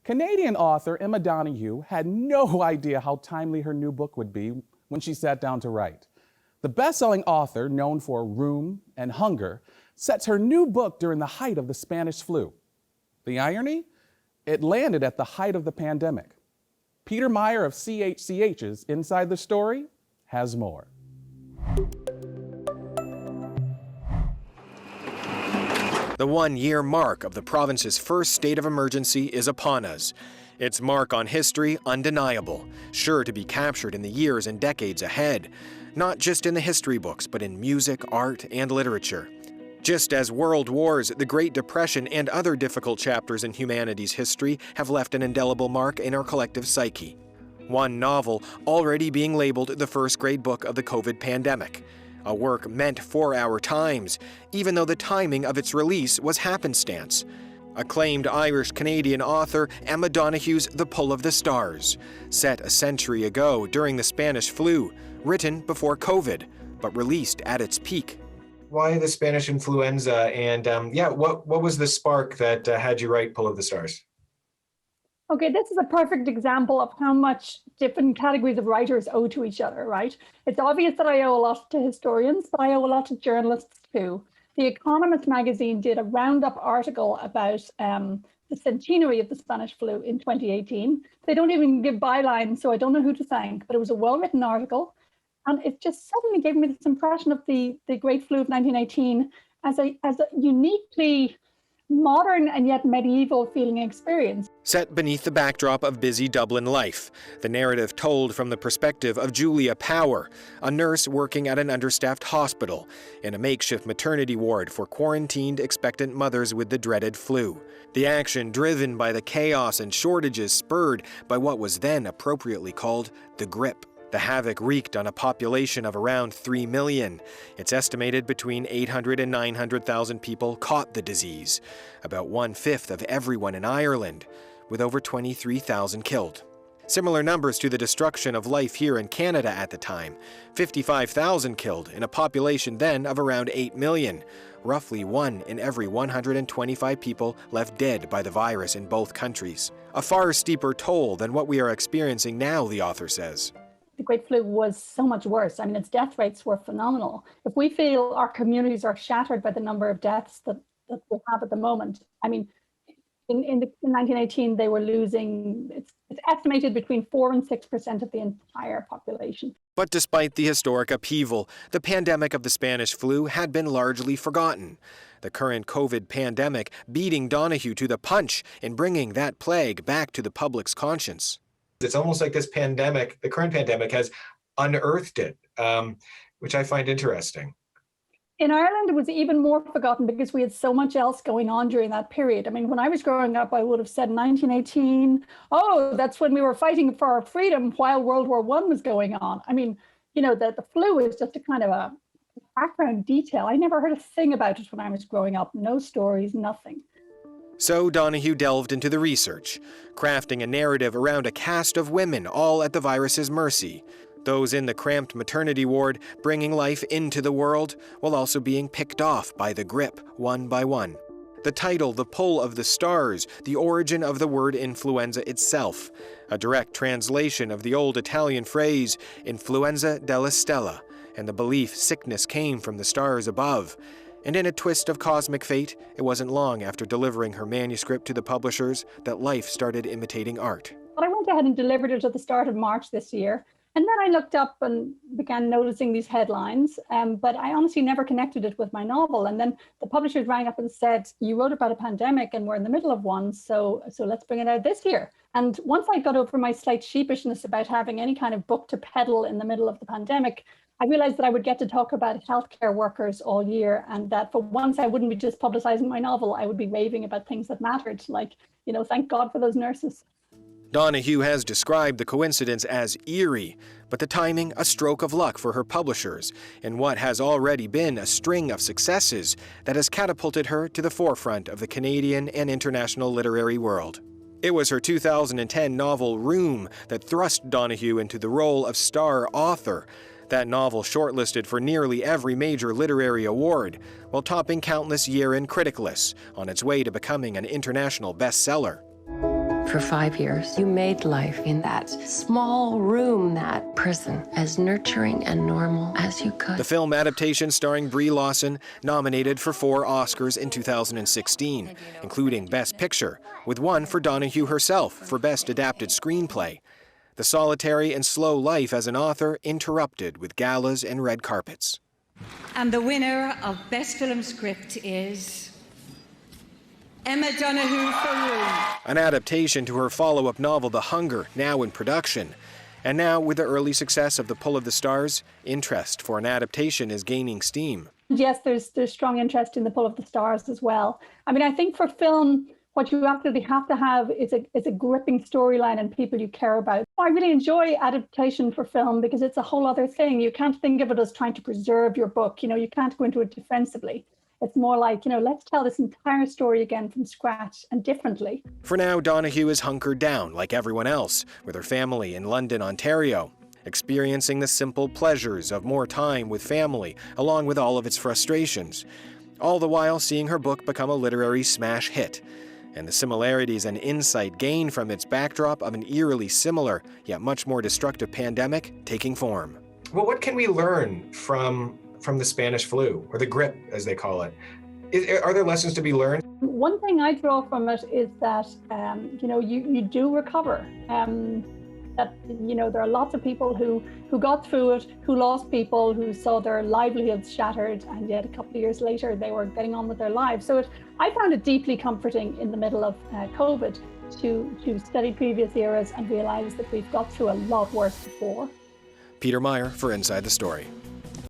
Canadian author Emma Donoghue had no idea how timely her new book would be when she sat down to write. The best-selling author, known for Room and Hunger, sets her new book during the height of the Spanish flu. The irony? It landed at the height of the pandemic. Peter Meyer of CHCH's Inside the Story has more. The one-year mark of the province's first state of emergency is upon us. Its mark on history undeniable, sure to be captured in the years and decades ahead, not just in the history books, but in music, art, and literature. Just as world wars, the Great Depression, and other difficult chapters in humanity's history have left an indelible mark in our collective psyche. One novel already being labeled the first grade book of the COVID pandemic. A work meant for our times, even though the timing of its release was happenstance. Acclaimed Irish-Canadian author Emma Donoghue's The Pull of the Stars, set a century ago during the Spanish flu, written before COVID, but released at its peak. Why the Spanish influenza, and what was the spark that had you write Pull of the Stars? Okay, this is a perfect example of how much different categories of writers owe to each other, right? It's obvious that I owe a lot to historians, but I owe a lot to journalists too. The Economist magazine did a roundup article about the centenary of the Spanish flu in 2018. They don't even give bylines, so I don't know who to thank, but it was a well-written article. And it just suddenly gave me this impression of the Great Flu of 1918 as a uniquely modern and yet medieval feeling experience. Set beneath the backdrop of busy Dublin life, the narrative told from the perspective of Julia Power, a nurse working at an understaffed hospital in a makeshift maternity ward for quarantined expectant mothers with the dreaded flu. The action driven by the chaos and shortages spurred by what was then appropriately called the grip. The havoc wreaked on a population of around 3 million. It's estimated between 800 and 900,000 people caught the disease, about 1/5 of everyone in Ireland, with over 23,000 killed. Similar numbers to the destruction of life here in Canada at the time, 55,000 killed in a population then of around 8 million, roughly 1 in every 125 people left dead by the virus in both countries. A far steeper toll than what we are experiencing now, the author says. The Great Flu was so much worse. I mean, its death rates were phenomenal. If we feel our communities are shattered by the number of deaths that we have at the moment, I mean, in 1918, they were losing, it's estimated between 4% and 6% of the entire population. But despite the historic upheaval, the pandemic of the Spanish flu had been largely forgotten. The current COVID pandemic beating Donoghue to the punch in bringing that plague back to the public's conscience. It's almost like this pandemic, the current pandemic, has unearthed it, which I find interesting. In Ireland, it was even more forgotten because we had so much else going on during that period. I mean, when I was growing up, I would have said 1918, oh, that's when we were fighting for our freedom while World War I was going on. I mean, you know, the flu is just a kind of a background detail. I never heard a thing about it when I was growing up. No stories, nothing. So Donoghue delved into the research, crafting a narrative around a cast of women all at the virus's mercy. Those in the cramped maternity ward bringing life into the world while also being picked off by the grip one by one. The title, The Pull of the Stars, the origin of the word influenza itself, a direct translation of the old Italian phrase, influenza della stella, and the belief sickness came from the stars above. And in a twist of cosmic fate, it wasn't long after delivering her manuscript to the publishers that life started imitating art. But I went ahead and delivered it at the start of March this year. And then I looked up and began noticing these headlines, but I honestly never connected it with my novel. And then the publishers rang up and said, you wrote about a pandemic and we're in the middle of one, so let's bring it out this year. And once I got over my slight sheepishness about having any kind of book to peddle in the middle of the pandemic, I realized that I would get to talk about healthcare workers all year, and that for once I wouldn't be just publicizing my novel, I would be raving about things that mattered, like, you know, thank God for those nurses. Donoghue has described the coincidence as eerie, but the timing a stroke of luck for her publishers in what has already been a string of successes that has catapulted her to the forefront of the Canadian and international literary world. It was her 2010 novel Room that thrust Donoghue into the role of star author. That novel shortlisted for nearly every major literary award, while topping countless year-end critic lists on its way to becoming an international bestseller. for 5 years. You made life in that small room, that prison, as nurturing and normal as you could. The film adaptation starring Brie Larson, nominated for 4 Oscars in 2016, including Best Picture, with one for Donoghue herself for Best Adapted Screenplay. The solitary and slow life as an author interrupted with galas and red carpets. And the winner of Best Film Script is Emma Donoghue for Room. An adaptation to her follow-up novel, The Hunger, now in production. And now, with the early success of The Pull of the Stars, interest for an adaptation is gaining steam. Yes, there's strong interest in The Pull of the Stars as well. I mean, I think for film, what you absolutely have to have is a gripping storyline and people you care about. I really enjoy adaptation for film because it's a whole other thing. You can't think of it as trying to preserve your book. You can't go into it defensively. It's more like, let's tell this entire story again from scratch and differently. For now, Donoghue is hunkered down, like everyone else, with her family in London, Ontario, experiencing the simple pleasures of more time with family, along with all of its frustrations, all the while seeing her book become a literary smash hit, and the similarities and insight gained from its backdrop of an eerily similar, yet much more destructive pandemic taking form. Well, what can we learn from the Spanish flu, or the grip, as they call it? Are there lessons to be learned? One thing I draw from it is that, you do recover. That, there are lots of people who got through it, who lost people, who saw their livelihoods shattered, and yet a couple of years later, they were getting on with their lives. So I found it deeply comforting in the middle of COVID to study previous eras and realize that we've got through a lot worse before. Peter Meyer for Inside the Story.